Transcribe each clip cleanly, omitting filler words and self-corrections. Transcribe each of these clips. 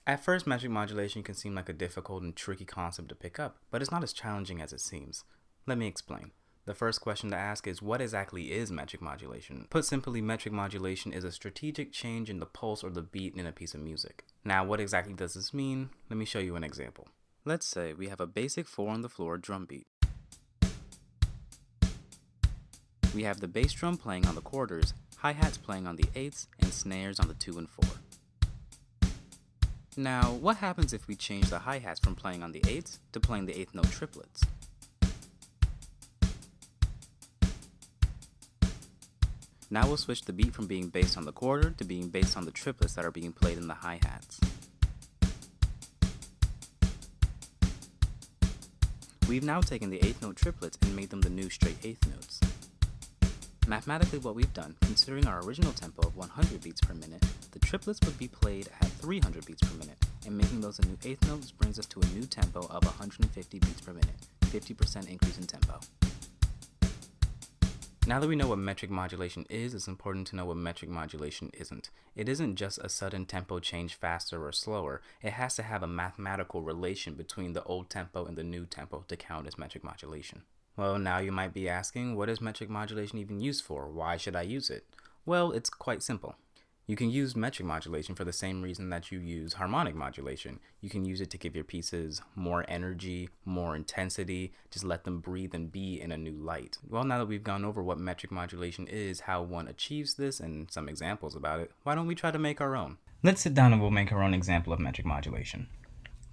At first, metric modulation can seem like a difficult and tricky concept to pick up, but it's not as challenging as it seems. Let me explain. The first question to ask is, what exactly is metric modulation? Put simply, metric modulation is a strategic change in the pulse or the beat in a piece of music. Now, what exactly does this mean? Let me show you an example. Let's say we have a basic 4-on-the-floor drum beat. We have the bass drum playing on the quarters, hi-hats playing on the eighths, and snares on the 2 and 4. Now, what happens if we change the hi-hats from playing on the eighths to playing the eighth note triplets? Now we'll switch the beat from being based on the quarter to being based on the triplets that are being played in the hi-hats. We've now taken the eighth note triplets and made them the new straight eighth notes. Mathematically, what we've done, considering our original tempo of 100 beats per minute, the triplets would be played at 300 beats per minute, and making those the new eighth notes brings us to a new tempo of 150 beats per minute, 50% increase in tempo. Now that we know what metric modulation is, it's important to know what metric modulation isn't. It isn't just a sudden tempo change faster or slower. It has to have a mathematical relation between the old tempo and the new tempo to count as metric modulation. Well, now you might be asking, what is metric modulation even used for? Why should I use it? Well, it's quite simple. You can use metric modulation for the same reason that you use harmonic modulation. You can use it to give your pieces more energy, more intensity, just let them breathe and be in a new light. Well, now that we've gone over what metric modulation is, how one achieves this, and some examples about it, why don't we try to make our own? Let's sit down and we'll make our own example of metric modulation.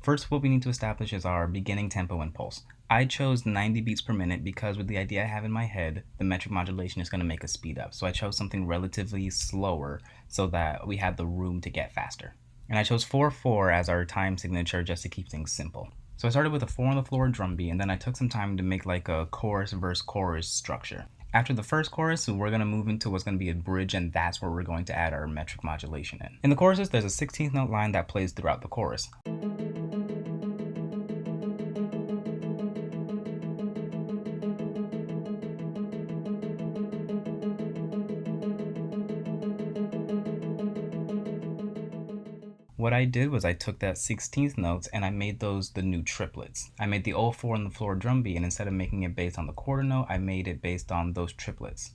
First, what we need to establish is our beginning tempo and pulse. I chose 90 beats per minute because with the idea I have in my head, the metric modulation is going to make us speed up. So I chose something relatively slower so that we had the room to get faster. And I chose 4/4 as our time signature just to keep things simple. So I started with a 4-on-the-floor drum beat, and then I took some time to make like a chorus verse chorus structure. After the first chorus, we're going to move into what's going to be a bridge, and that's where we're going to add our metric modulation in. In the choruses, there's a 16th note line that plays throughout the chorus. What I did was I took that 16th notes and I made those the new triplets. I made the old 4-on-the-floor drum beat, and instead of making it based on the quarter note, I made it based on those triplets.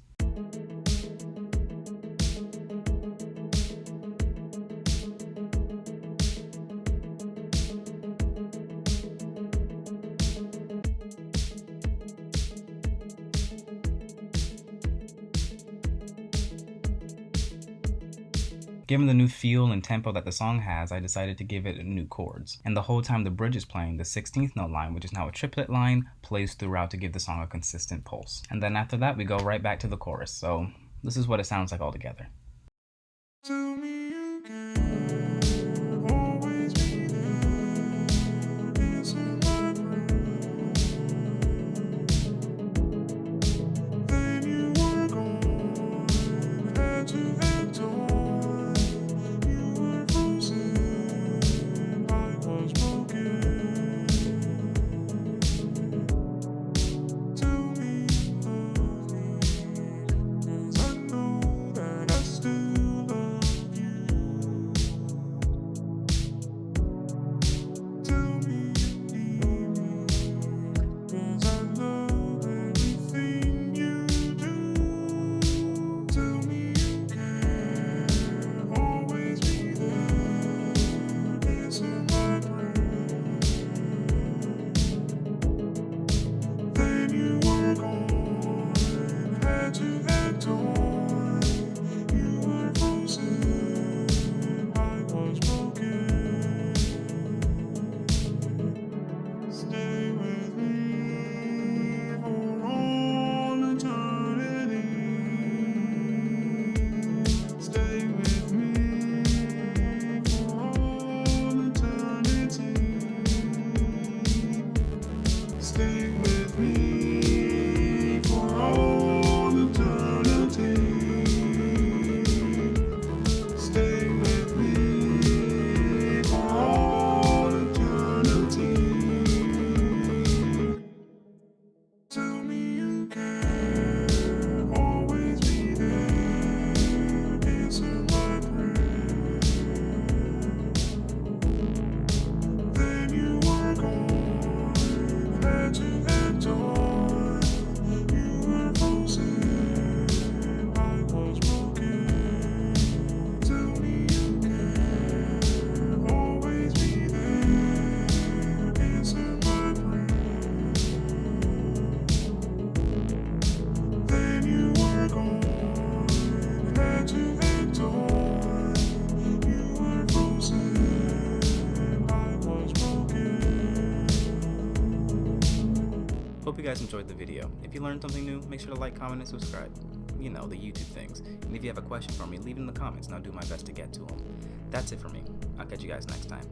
Given the new feel and tempo that the song has, I decided to give it new chords. And the whole time the bridge is playing, the 16th note line, which is now a triplet line, plays throughout to give the song a consistent pulse. And then after that, we go right back to the chorus. So this is what it sounds like all together. Hope you guys enjoyed the video. If you learned something new, make sure to like, comment, and subscribe. You know, the YouTube things. And if you have a question for me, leave it in the comments and I'll do my best to get to them. That's it for me. I'll catch you guys next time.